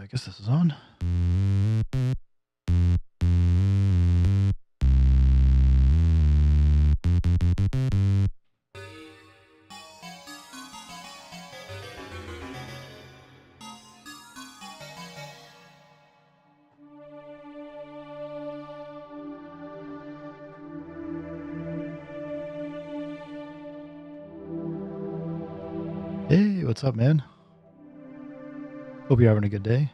I guess this is on. Hey, what's up, man? Hope you're having a good day.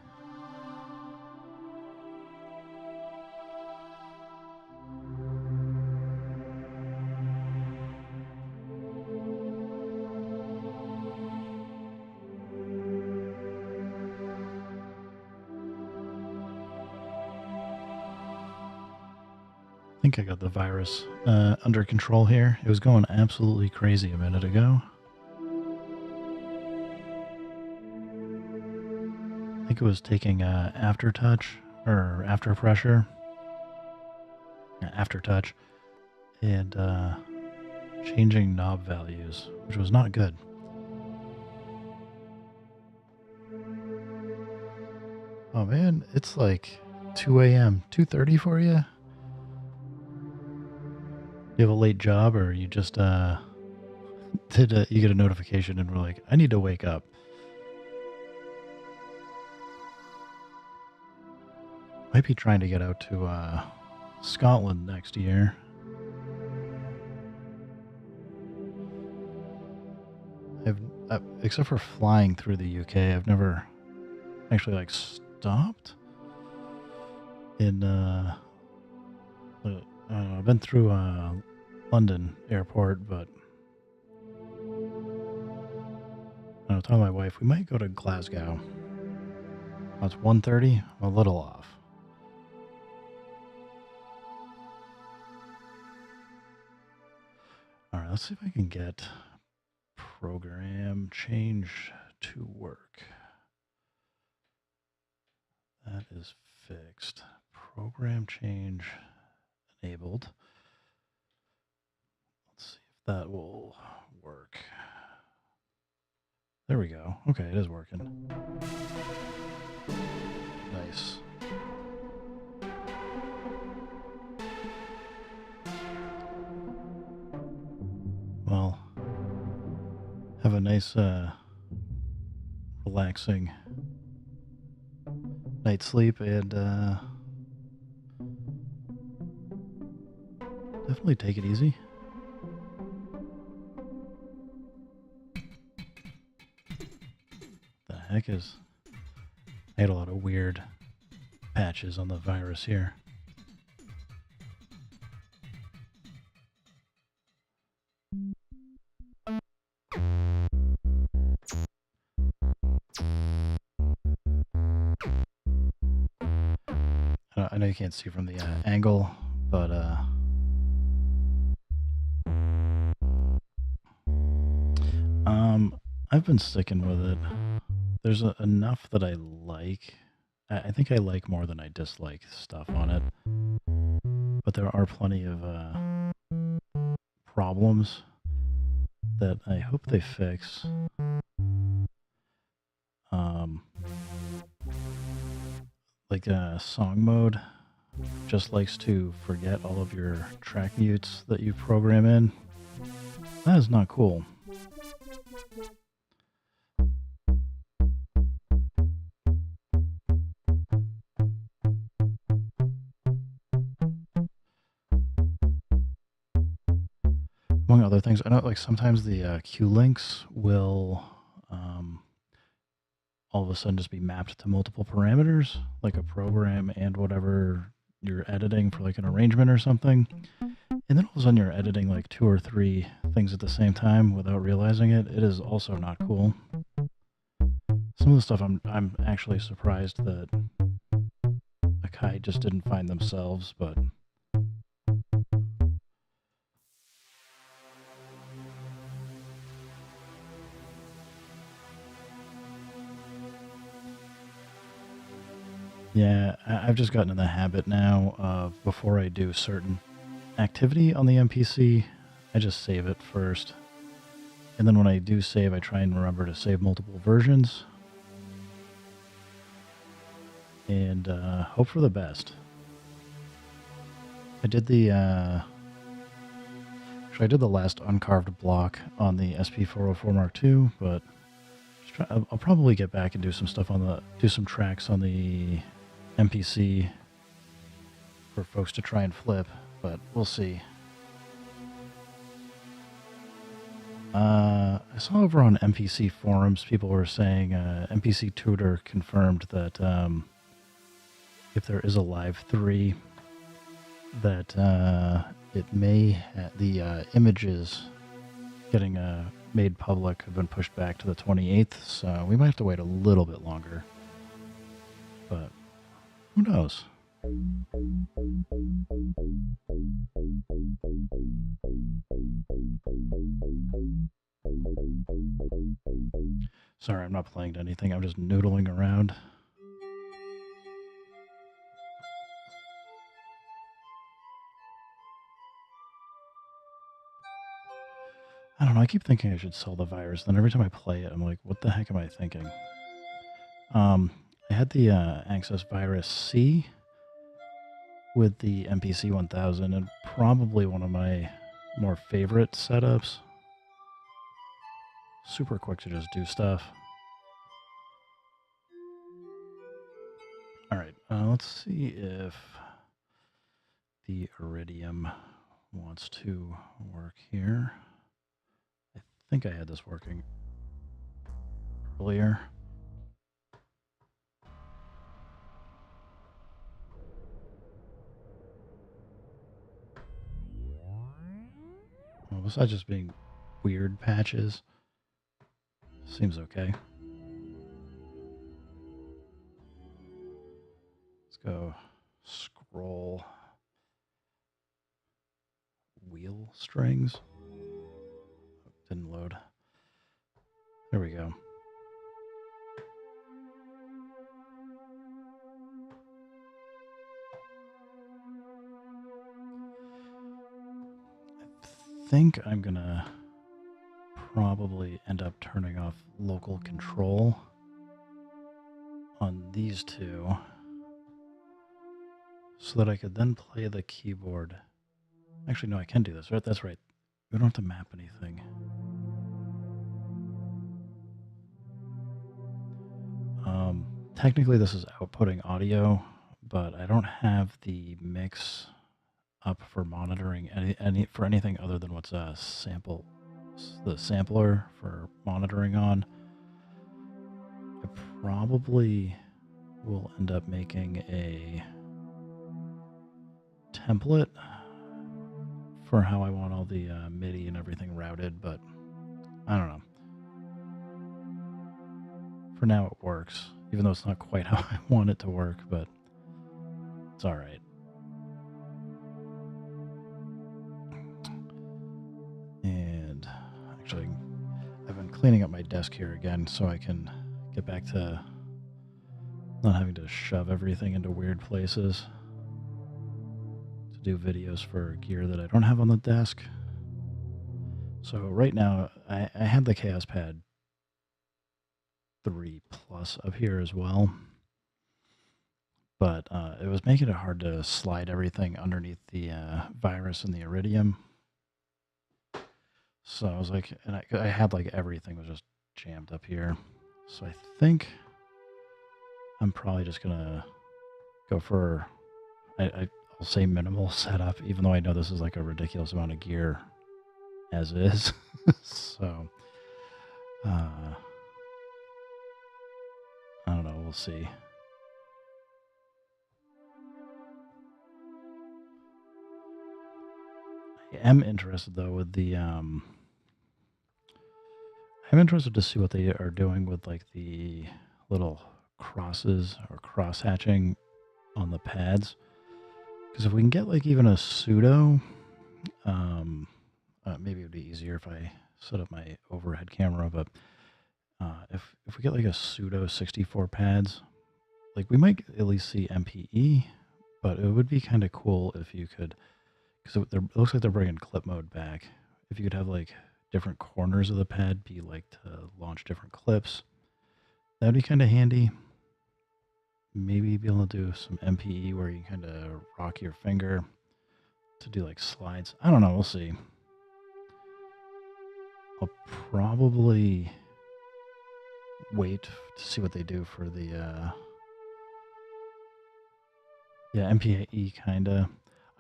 I think I got the virus under control here. It was going absolutely crazy a minute ago. I think it was taking aftertouch or after pressure, aftertouch, and changing knob values, which was not good. Oh man, it's like 2 a.m., 2:30 for you. You have a late job, or you just you get a notification and we're like, I need to wake up. Might be trying to get out to Scotland next year. Except for flying through the UK, I've never actually like stopped in. I've been through London airport, but I was telling my wife we might go to Glasgow. Oh, it's 1:30. I'm a little off. All right, let's see if I can get program change to work. That is fixed. Program change enabled. Let's see if that will work. There we go. Okay, it is working. Nice. Well, have a nice, relaxing night's sleep, and definitely take it easy. The heck is... I had a lot of weird patches on the virus here. I know you can't see from the angle, but I've been sticking with it. There's enough that I like. I think I like more than I dislike stuff on it, but there are plenty of problems that I hope they fix. Like song mode just likes to forget all of your track mutes that you program in. That is not cool. Among other things, I know like sometimes the Q links will all of a sudden just be mapped to multiple parameters, like a program and whatever you're editing for like an arrangement or something. And then all of a sudden you're editing like 2 or 3 things at the same time without realizing it. It is also not cool. Some of the stuff I'm actually surprised that Akai just didn't find themselves, but yeah, I've just gotten in the habit now of before I do certain activity on the MPC, I just save it first. And then when I do save, I try and remember to save multiple versions. and hope for the best. I did the actually I did the last uncarved block on the SP404 Mark II, but I'll probably get back and do some stuff on do some tracks on the MPC for folks to try and flip, but we'll see. I saw over on MPC forums people were saying MPC Tutor confirmed that if there is a Live 3, that it may the images getting made public have been pushed back to the 28th, so we might have to wait a little bit longer. But who knows? Sorry, I'm not playing to anything. I'm just noodling around. I don't know. I keep thinking I should sell the virus. Then every time I play it, I'm like, what the heck am I thinking? I had the Access Virus C with the MPC 1000, and probably one of my more favorite setups. Super quick to just do stuff. All right, let's see if the Iridium wants to work here. I think I had this working earlier. Well, besides just being weird patches, seems okay. Let's go scroll wheel strings. Didn't load. There we go. I think I'm gonna probably end up turning off local control on these two so that I could then play the keyboard. Actually, no, I can do this, right? That's right. We don't have to map anything. Technically, this is outputting audio, but I don't have the mix up for monitoring for anything other than what's the sampler for monitoring on. I probably will end up making a template for how I want all the MIDI and everything routed, but I don't know. For now, it works, even though it's not quite how I want it to work, but it's all right. And actually, I've been cleaning up my desk here again so I can get back to not having to shove everything into weird places to do videos for gear that I don't have on the desk. So right now, I had the Chaos Pad 3 Plus up here as well, but it was making it hard to slide everything underneath the virus and the Iridium. So I was like, and I had like everything was just jammed up here. So I think I'm probably just gonna go for, I'll say minimal setup, even though I know this is like a ridiculous amount of gear as is. So, I don't know, we'll see. I am interested though with the, I'm interested to see what they are doing with like the little crosses or cross hatching on the pads. Because if we can get like even a pseudo, maybe it would be easier if I set up my overhead camera, but if we get like a pseudo 64 pads, like we might at least see MPE, but it would be kind of cool if you could, because it looks like they're bringing clip mode back. If you could have like different corners of the pad be like to launch different clips, that'd be kind of handy. maybe be able to do some MPE where you kind of rock your finger to do like slides. I don't know. We'll see. I'll probably wait to see what they do for the MPE kind of.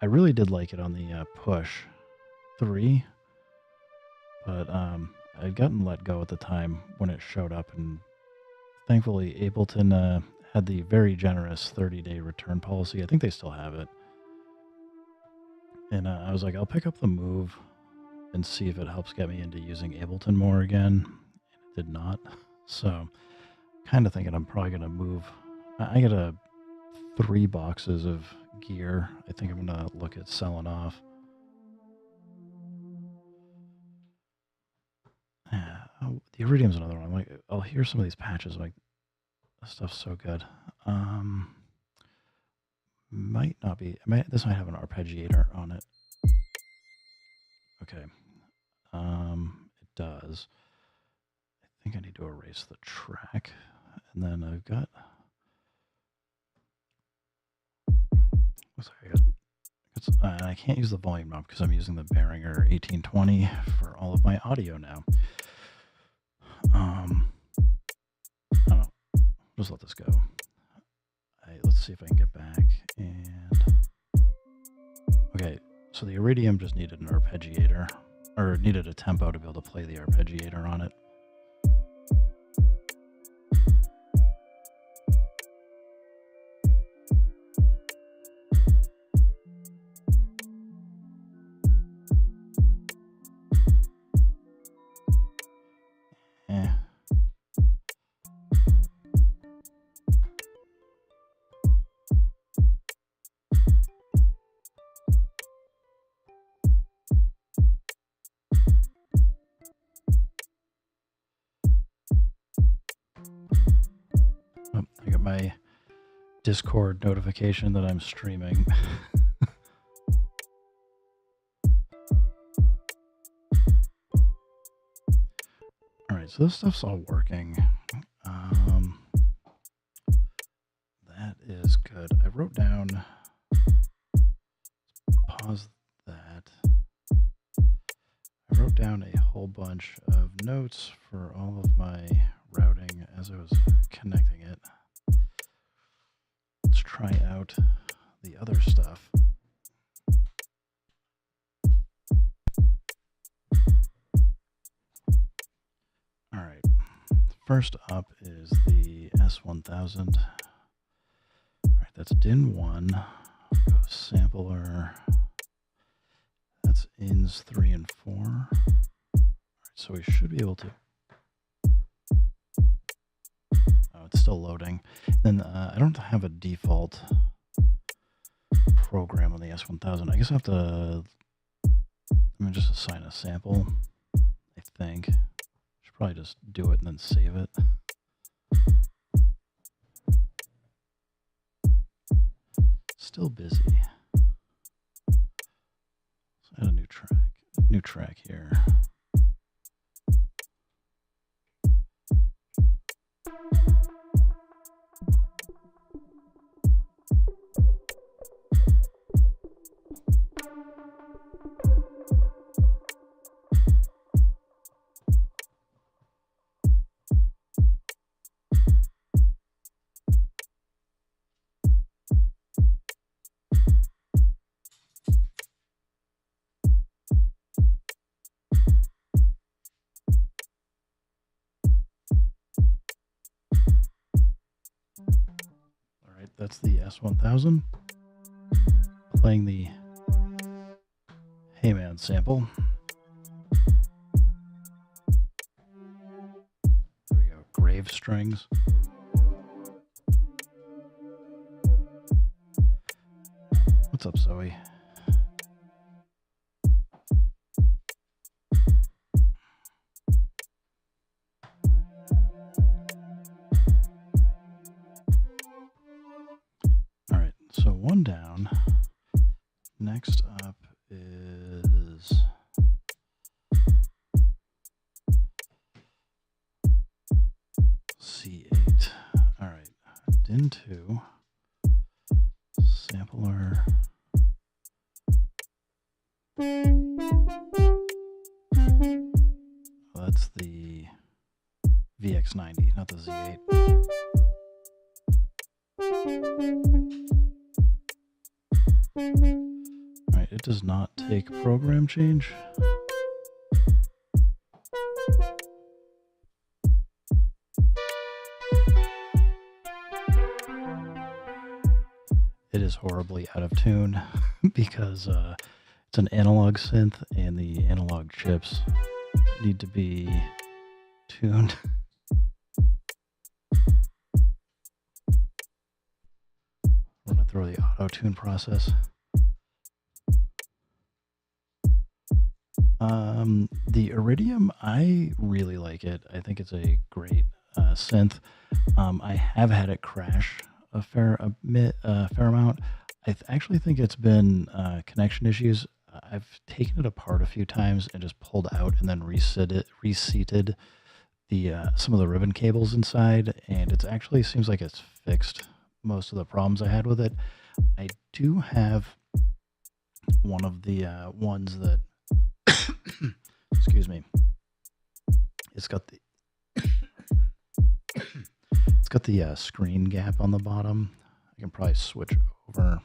I really did like it on the Push 3, but I'd gotten let go at the time when it showed up, and thankfully Ableton had the very generous 30-day return policy. I think they still have it. And I was like, I'll pick up the Move and see if it helps get me into using Ableton more again. And it did not. So kind of thinking I'm probably going to move. I got 3 boxes of gear. I think I'm going to look at selling off. The Iridium's another one. I'm like, I'll hear some of these patches. I'm like, this stuff's so good. Might not be. This might have an arpeggiator on it. Okay. It does. I think I need to erase the track. And then I've got. Looks like I can't use the volume knob because I'm using the Behringer 1820 for all of my audio now. I don't know. Just let this go. Let's see if I can get back. And okay, so the Iridium just needed an arpeggiator, or needed a tempo to be able to play the arpeggiator on it. I got my Discord notification that I'm streaming. All right, so this stuff's all working. That is good. I wrote down, pause that. I wrote down a whole bunch of notes for all of my routing as I was connecting it. Let's try out the other stuff. All right, first up is the S1000. All right, that's DIN 1. Go sampler. That's ins 3 and 4. All right, so we should be able to. Oh, it's still loading. Then I don't have a default program on the S1000. I guess I have to. Let me just assign a sample. I think. Should probably just do it and then save it. Still busy. Let's add a new track. New track here. That's the S1000 playing the Hey Man sample. There we go, grave strings. What's up, Zoe? So one down. Next up is C8. All right, DIN 2 sampler. Oh, that's the VX90, not the Z8. Alright, it does not take program change. It is horribly out of tune because it's an analog synth and the analog chips need to be tuned. I'm going to throw the auto-tune process. The Iridium, I really like it. I think it's a great synth. I have had it crash a fair amount. Actually think it's been connection issues. I've taken it apart a few times and just pulled out and then reseated the some of the ribbon cables inside, and it actually seems like it's fixed most of the problems I had with it. I do have one of the ones that excuse me. It's got the screen gap on the bottom. I can probably switch over.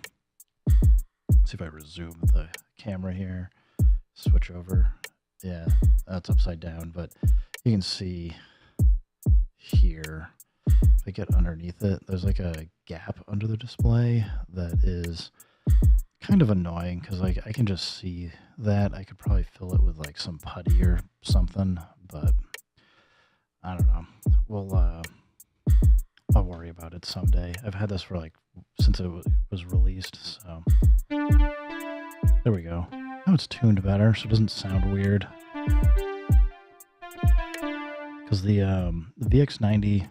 See if I resume the camera here. Switch over. Yeah, that's upside down, but you can see here, if I get underneath it, there's like a gap under the display that is kind of annoying because like I can just see that. I could probably fill it with like some putty or something, but I don't know. I'll worry about it someday. I've had this for like since it was released, so there we go. Now it's tuned better, so it doesn't sound weird. Because the VX90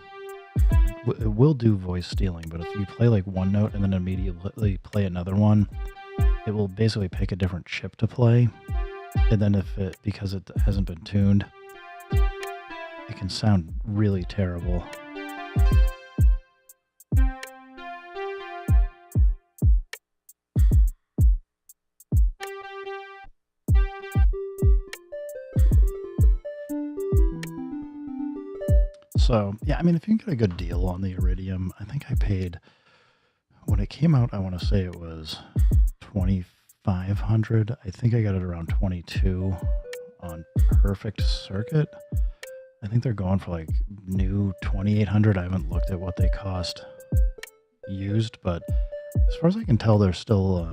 it will do voice stealing, but if you play like one note and then immediately play another one, it will basically pick a different chip to play, and then because it hasn't been tuned, it can sound really terrible. So, yeah, I mean, if you can get a good deal on the Iridium, I think I paid, when it came out, I want to say it was $2,500. I think I got it around 22 on Perfect Circuit. I think they're going for like new 2,800. I haven't looked at what they cost used, but as far as I can tell, they're still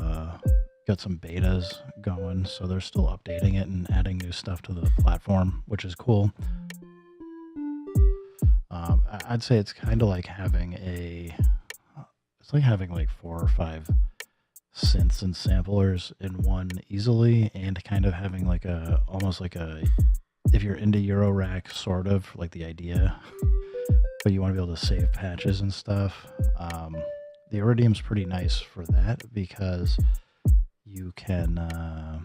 got some betas going, so they're still updating it and adding new stuff to the platform, which is cool. I'd say it's kind of like having like 4 or 5 synths and samplers in one easily, and kind of having like almost like if you're into Eurorack, sort of like the idea, but you want to be able to save patches and stuff. The Iridium's pretty nice for that because you can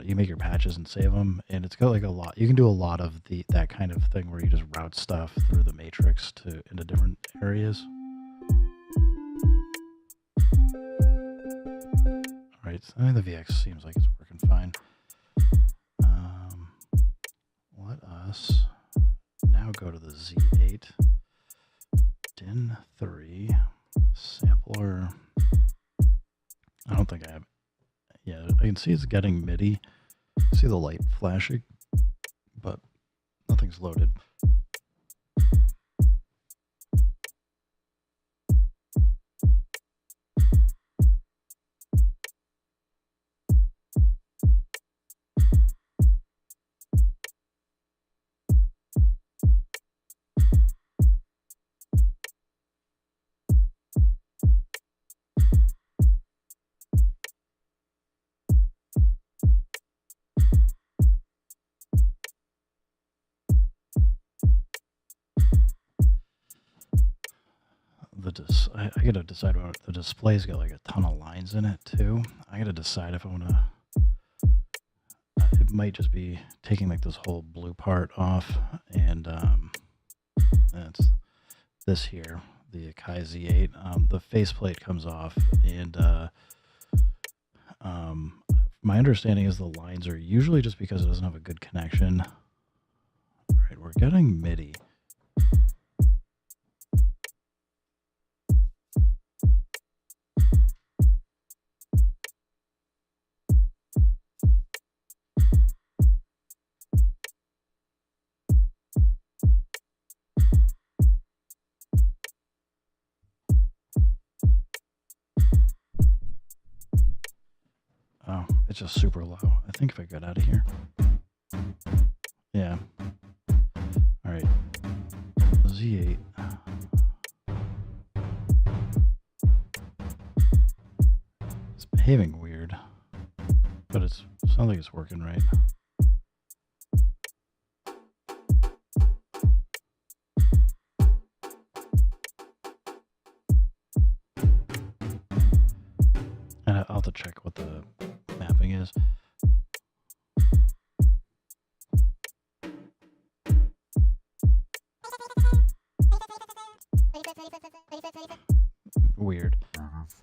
you make your patches and save them, and it's got like a lot. You can do a lot of that kind of thing where you just route stuff through the matrix into different areas. All right, so I think the VX seems like it's working fine. Let us now go to the Z8 DIN 3 sampler. I don't think I have. Yeah, I can see it's getting MIDI. I see the light flashing, but nothing's loaded. I gotta decide what the display's got, like a ton of lines in it too. I gotta decide if I want to. It might just be taking like this whole blue part off, and that's this here, the Akai Z8, the faceplate comes off, and um, my understanding is the lines are usually just because it doesn't have a good connection. All right, we're getting MIDI. Oh, it's just super low. I think if I get out of here. Yeah. All right. Z8. It's behaving weird, but it sounds like it's working right. And I'll have to check what the mapping is. Weird. I have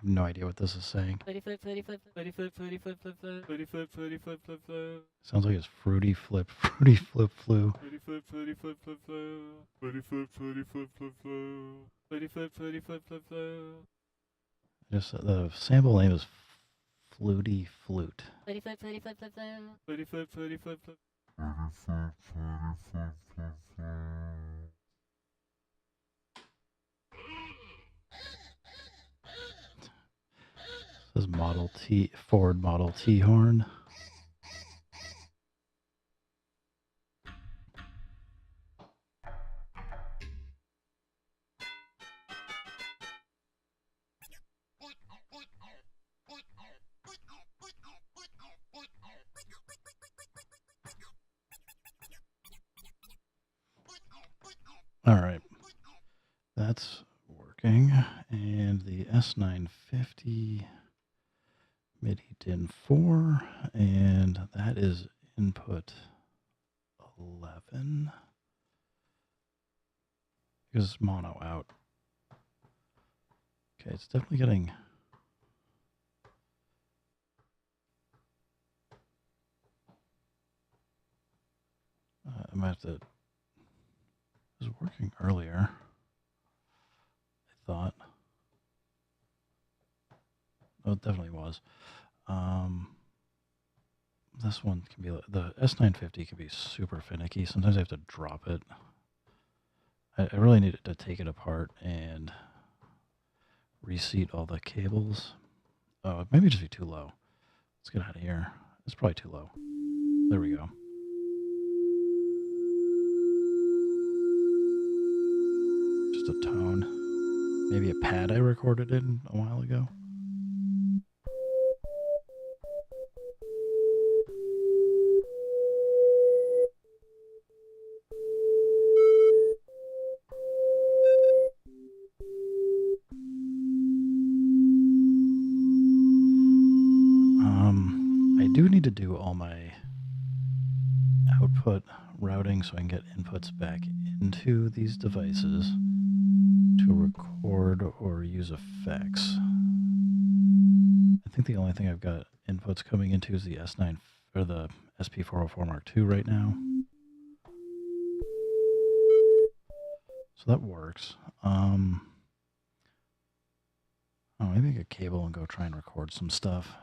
no idea what this is saying. Sounds like it's fruity flip flu. Just the sample name is Fluty Flute. This is Model T, Ford Model T horn. All right, that's working. And the S950 MIDI DIN 4, and that is input 11 because it's mono out. Okay, it's definitely getting. I might have to. It was working earlier, I thought. Oh, it definitely was. This one can be, the S950 can be super finicky. Sometimes I have to drop it. I really need to take it apart and reseat all the cables. Oh, it maybe just be too low. Let's get out of here. It's probably too low. There we go. Just a tone. Maybe a pad I recorded in a while ago. I do need to do all my output routing so I can get inputs back into these devices to record or use effects. I think the only thing I've got inputs coming into is the S9 or the SP404 Mark II right now. So that works. Oh, maybe I get a cable and go try and record some stuff.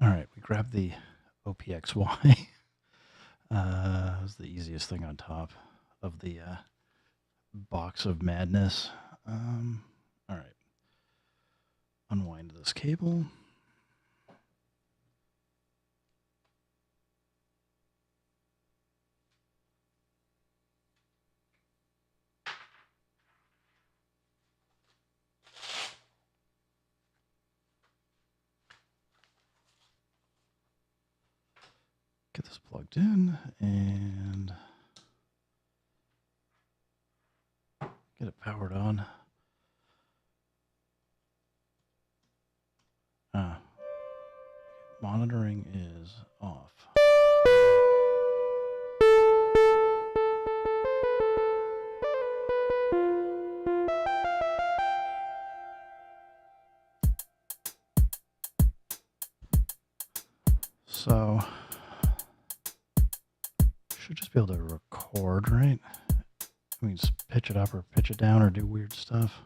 All right, we grabbed the OPXY. It was the easiest thing on top of the box of madness. All right. Unwind this cable. Get this plugged in and get it powered on. Monitoring is off. So, should just be able to record, right? I mean, just pitch it up or pitch it down or do weird stuff.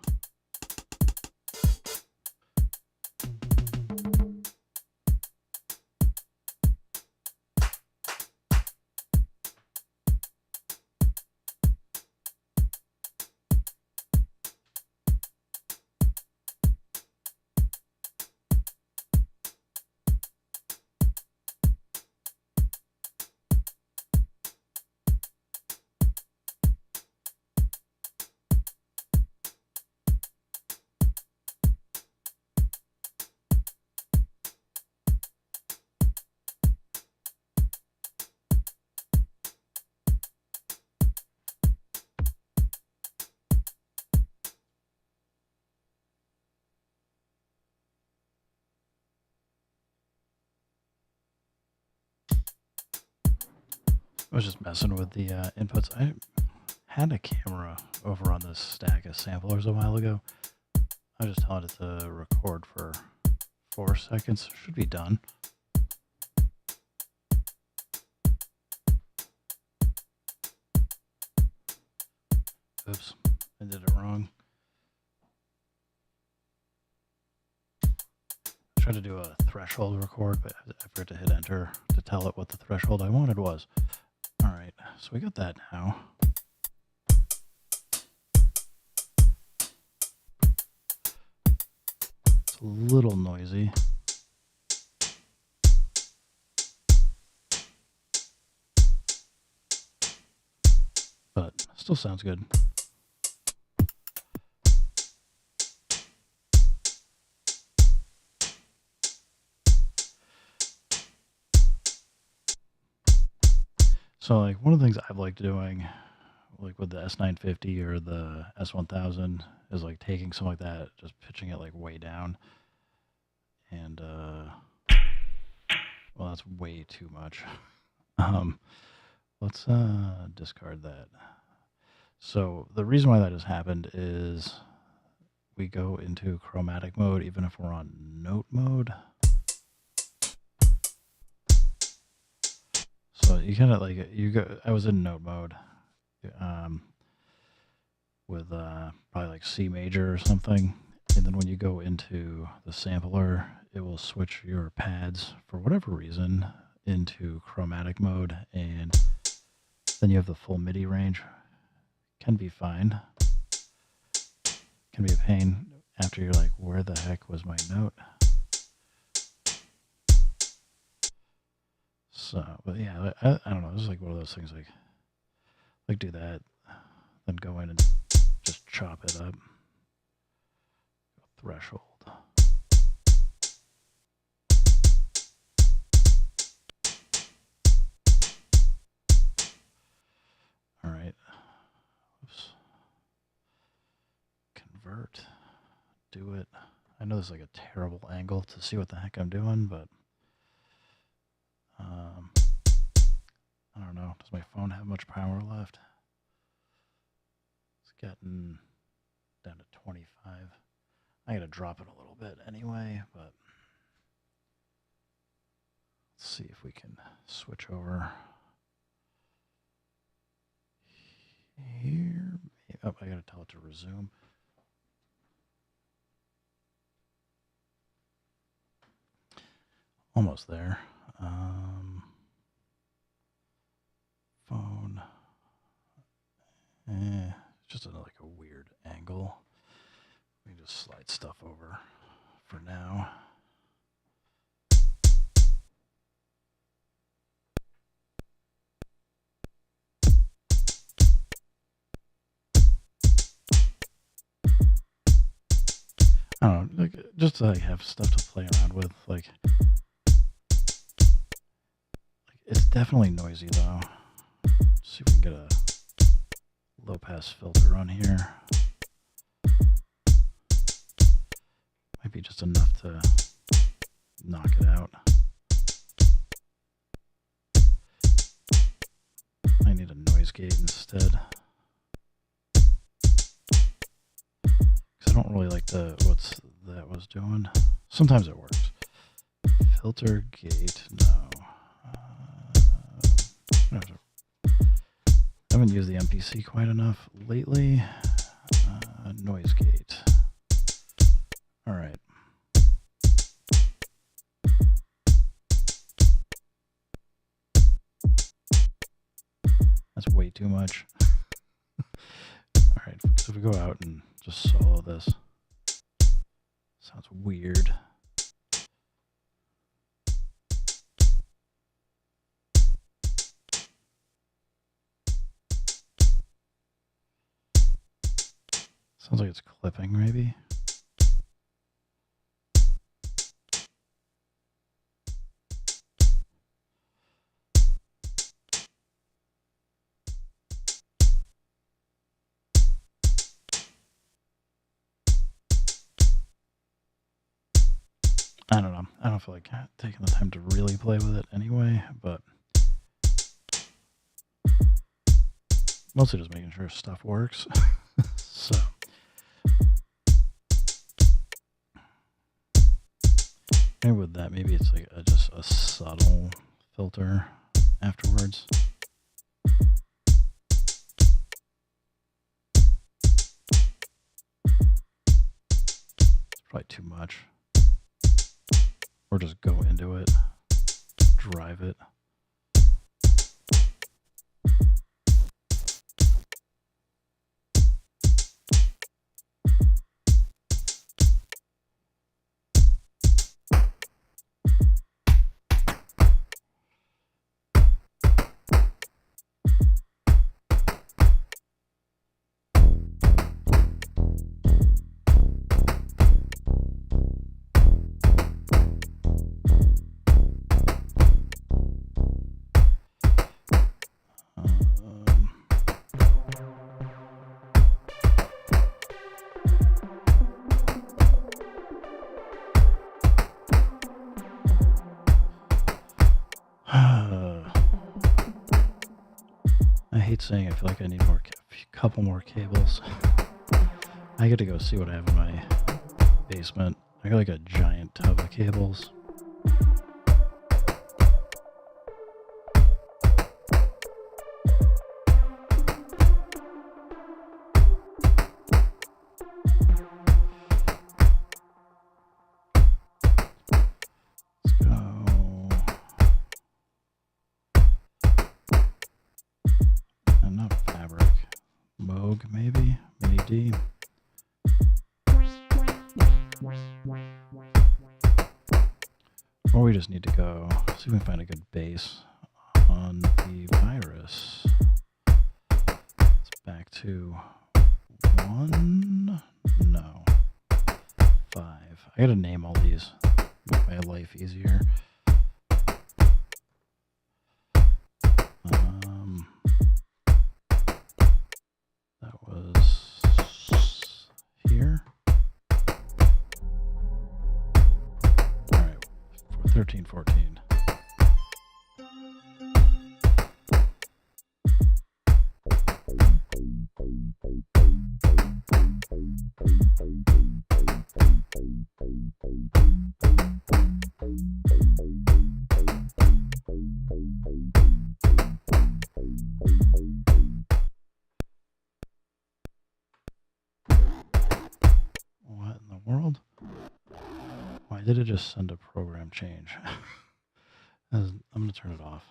I was just messing with the inputs. I had a camera over on this stack of samplers a while ago. I just telling it to record for 4 seconds. Should be done. Oops, I did it wrong. I tried to do a threshold record, but I forgot to hit enter to tell it what the threshold I wanted was. All right, so we got that now. It's a little noisy. But still sounds good. So, like, one of the things I've liked doing, like with the S950 or the S1000, is like taking something like that, just pitching it like way down. And, well, that's way too much. Let's discard that. So, the reason why that has happened is we go into chromatic mode even if we're on note mode. So you kind of like I was in note mode, with probably like C major or something, and then when you go into the sampler, it will switch your pads for whatever reason into chromatic mode, and then you have the full MIDI range. Can be fine. Can be a pain after you're like, where the heck was my note? So, but yeah, I don't know. This is like one of those things like do that, then go in and just chop it up. Threshold. All right. Oops. Convert. Do it. I know this is like a terrible angle to see what the heck I'm doing, but I don't know. Does my phone have much power left? It's getting down to 25. I gotta drop it a little bit anyway, but let's see if we can switch over here. Oh, I gotta tell it to resume. Almost there. Phone. It's just like a weird angle. Let me just slide stuff over for now. I don't know, like just to like have stuff to play around with. Like it's definitely noisy though. Let's see if we can get a low pass filter on here. Might be just enough to knock it out. I need a noise gate instead. I don't really like what's that was doing. Sometimes it works. Filter gate, no. I haven't used the MPC quite enough lately. Noise gate. All right. That's way too much. All right, so if we go out and just solo this. Sounds weird. Sounds like it's clipping, maybe. I don't know. I don't feel like taking the time to really play with it anyway, but mostly just making sure stuff works. So maybe with that, maybe it's like just a subtle filter afterwards. It's probably too much. Or just go into it, drive it. I hate saying I feel like I need a couple more cables. I get to go see what I have in my basement. I got like a giant tub of cables. Maybe Mini D. Or we just need to go see if we can find a good base on the virus. It's back to 1. No. 5. I gotta name all these. Make my life easier. That was here. All right, 13, 14. What in the world? Why did it just send a program change? I'm going to turn it off.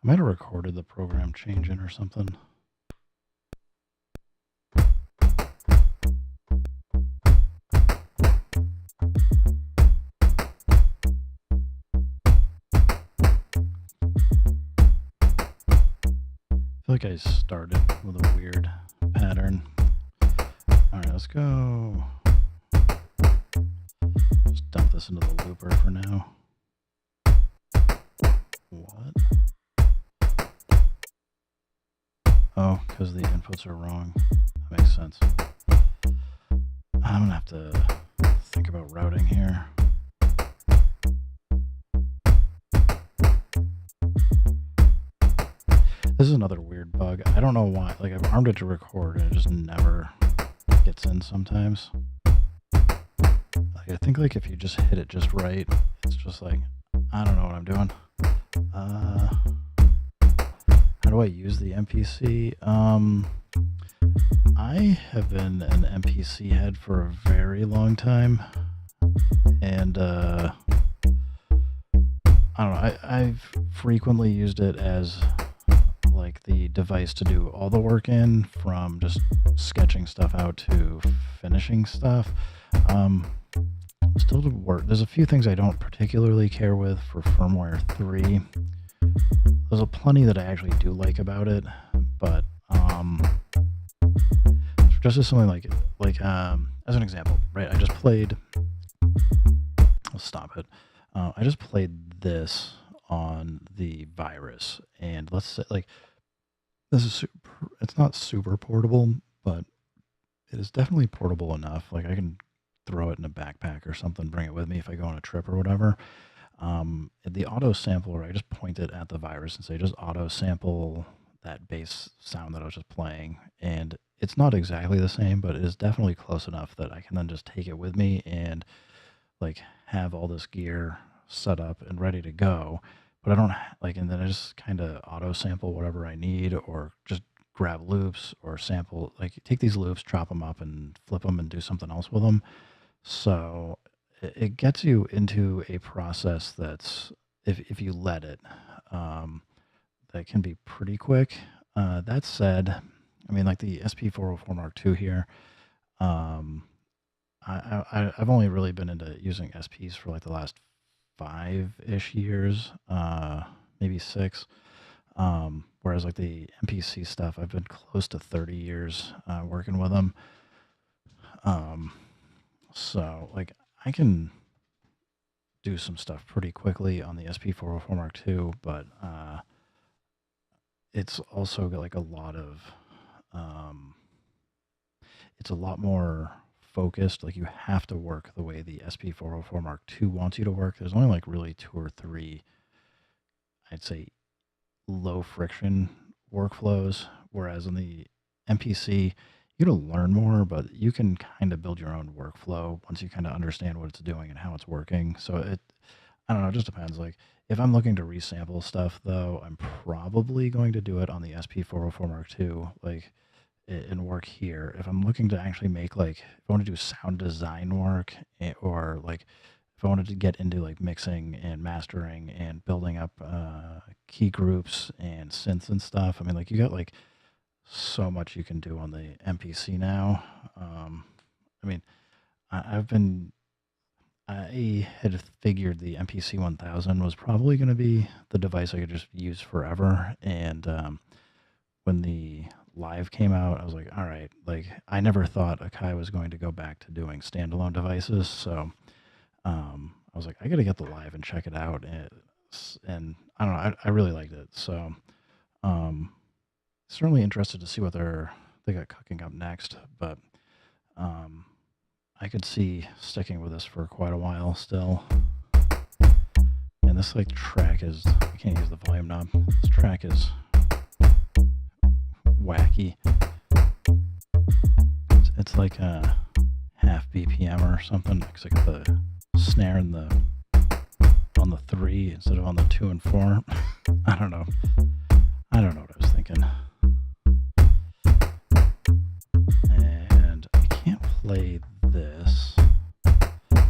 I might have recorded the program change in or something. I feel like I started with a weird pattern. Alright, let's go. Just dump this into the looper for now. What? Oh, because the inputs are wrong. That makes sense. I'm gonna have to think about routing here. This is another weird bug. I don't know why. Like, I've armed it to record and it just never gets in sometimes. Like, I think like if you just hit it just right, it's just like, I don't know what I'm doing. How do I use the MPC? I have been an MPC head for a very long time. And, I don't know, I've frequently used it as like the device to do all the work in, from just sketching stuff out to finishing stuff. Still to work. There's a few things I don't particularly care with for firmware 3. There's a plenty that I actually do like about it, but just as something like as an example, right? I just played. I'll stop it. I just played this on the Virus, and let's say like this is it's not super portable, but it is definitely portable enough. Like I can throw it in a backpack or something, bring it with me if I go on a trip or whatever. The auto sampler, I just point it at the Virus and say just auto sample that bass sound that I was just playing, and it's not exactly the same, but it is definitely close enough that I can then just take it with me and like have all this gear set up and ready to go. But I don't like, and then I just kind of auto sample whatever I need, or just grab loops or sample, like take these loops, chop them up and flip them and do something else with them. So it gets you into a process that's, if you let it, that can be pretty quick. That said, I mean, like the SP404 Mark II here, I've only really been into using SPs for like the last 5-ish years, maybe 6. Whereas like the MPC stuff, I've been close to 30 years working with them. So like I can do some stuff pretty quickly on the SP404 Mark II, but it's also got like a lot of, it's a lot more focused. Like you have to work the way the SP404 Mark II wants you to work. There's only like really 2 or 3, I'd say, low friction workflows, whereas on the MPC, you gotta learn more, but you can kind of build your own workflow once you kind of understand what it's doing and how it's working. So I don't know, it just depends. Like if I'm looking to resample stuff, though, I'm probably going to do it on the SP404 Mark II, like and work here. If I'm looking to actually make like, if I want to do sound design work, or like if I wanted to get into like mixing and mastering and building up key groups and synths and stuff, I mean, like you got like so much you can do on the MPC now. I mean, I've been, I had figured the MPC 1000 was probably going to be the device I could just use forever. And when the Live came out, I was like, all right, like I never thought Akai was going to go back to doing standalone devices. So I was like, I got to get the Live and check it out. And I don't know, I really liked it. So certainly interested to see what they got cooking up next. But I could see sticking with this for quite a while still. And this like track is, I can't use the volume knob. This track is wacky. It's like a half BPM or something, because I got the snare on the 3 instead of on the 2 and 4. I don't know what I was thinking. And I can't play this. Right.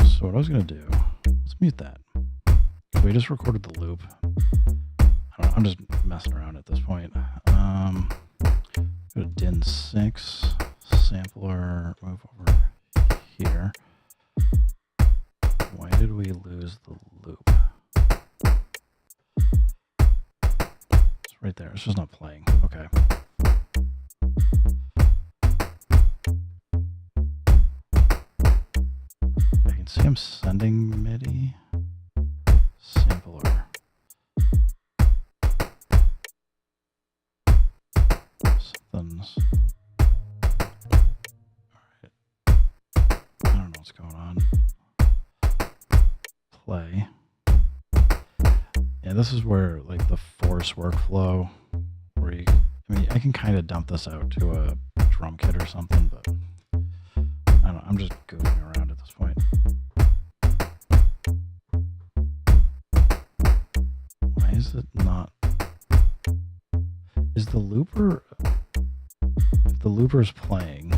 So what I was gonna do, let's mute that. We just recorded the loop. I'm just messing around at this point. Go to DIN 6, sampler, move over here. Why did we lose the loop? It's right there. It's just not playing. Okay. I can see I'm sending MIDI. Sampler. Something's... Alright. I don't know what's going on. Play. Yeah, this is where, like, the force workflow, where you... I mean, I can kind of dump this out to a drum kit or something, but... I don't know, I'm just goofing around at this point. Why is it not... Is the looper... If the looper's playing,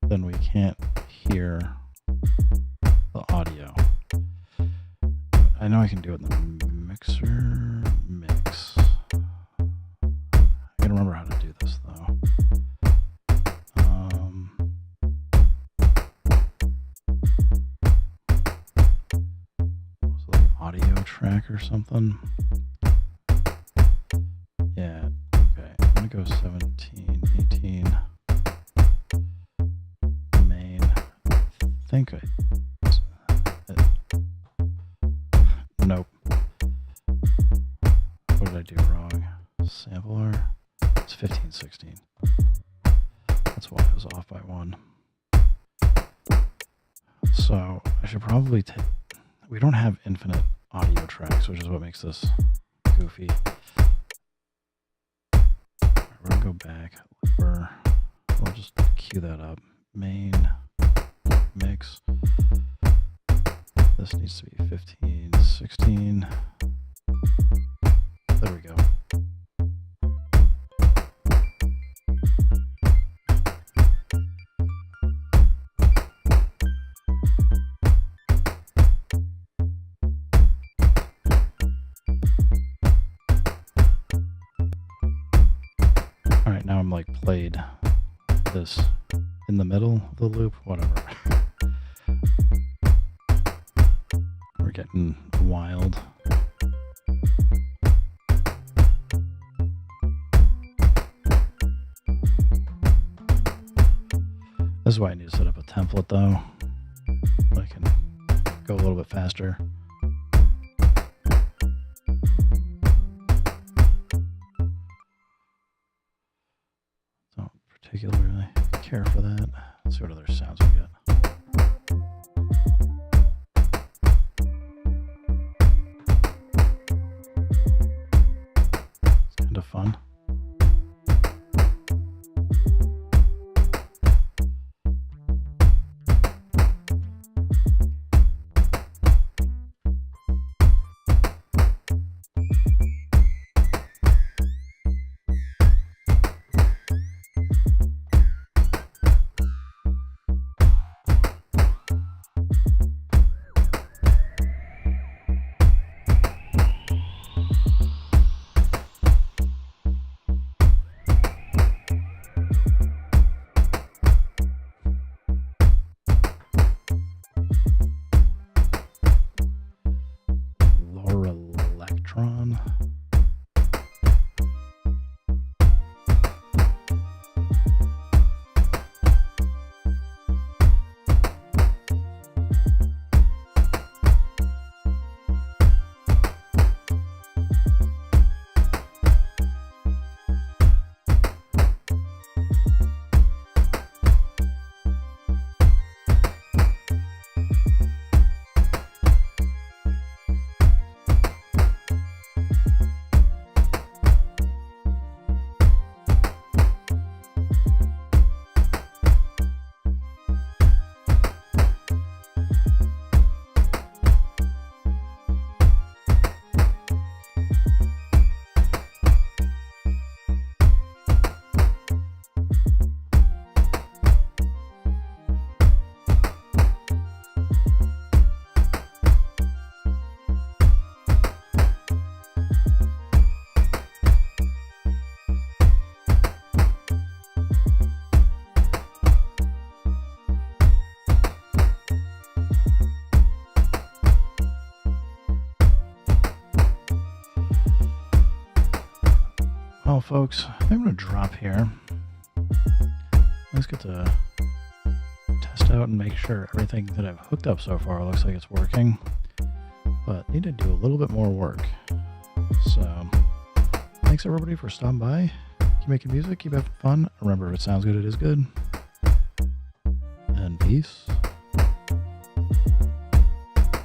then we can't hear the audio. I know I can do it in the mixer mix. I gotta remember how to do this though. Was it like audio track or something? Yeah, okay. I'm gonna go 17, 18. Main. I think nope. What did I do wrong? Sampler. It's 15, 16. That's why I was off by 1. So I should probably take... We don't have infinite audio tracks, which is what makes this goofy. We're gonna go back. We'll just cue that up. Main mix. This needs to be 15, 16. There we go. All right, now I'm like played this in the middle of the loop, whatever. We're getting wild. This is why I need to set up a template though. So I can go a little bit faster. Don't particularly care for that. Let's see what other sounds we get. It's kind of fun. folks, I'm going to drop here. Let's get to test out and make sure everything that I've hooked up so far looks like it's working. But need to do a little bit more work. So, thanks everybody for stopping by. Keep making music, keep having fun. Remember, if it sounds good, it is good. And peace.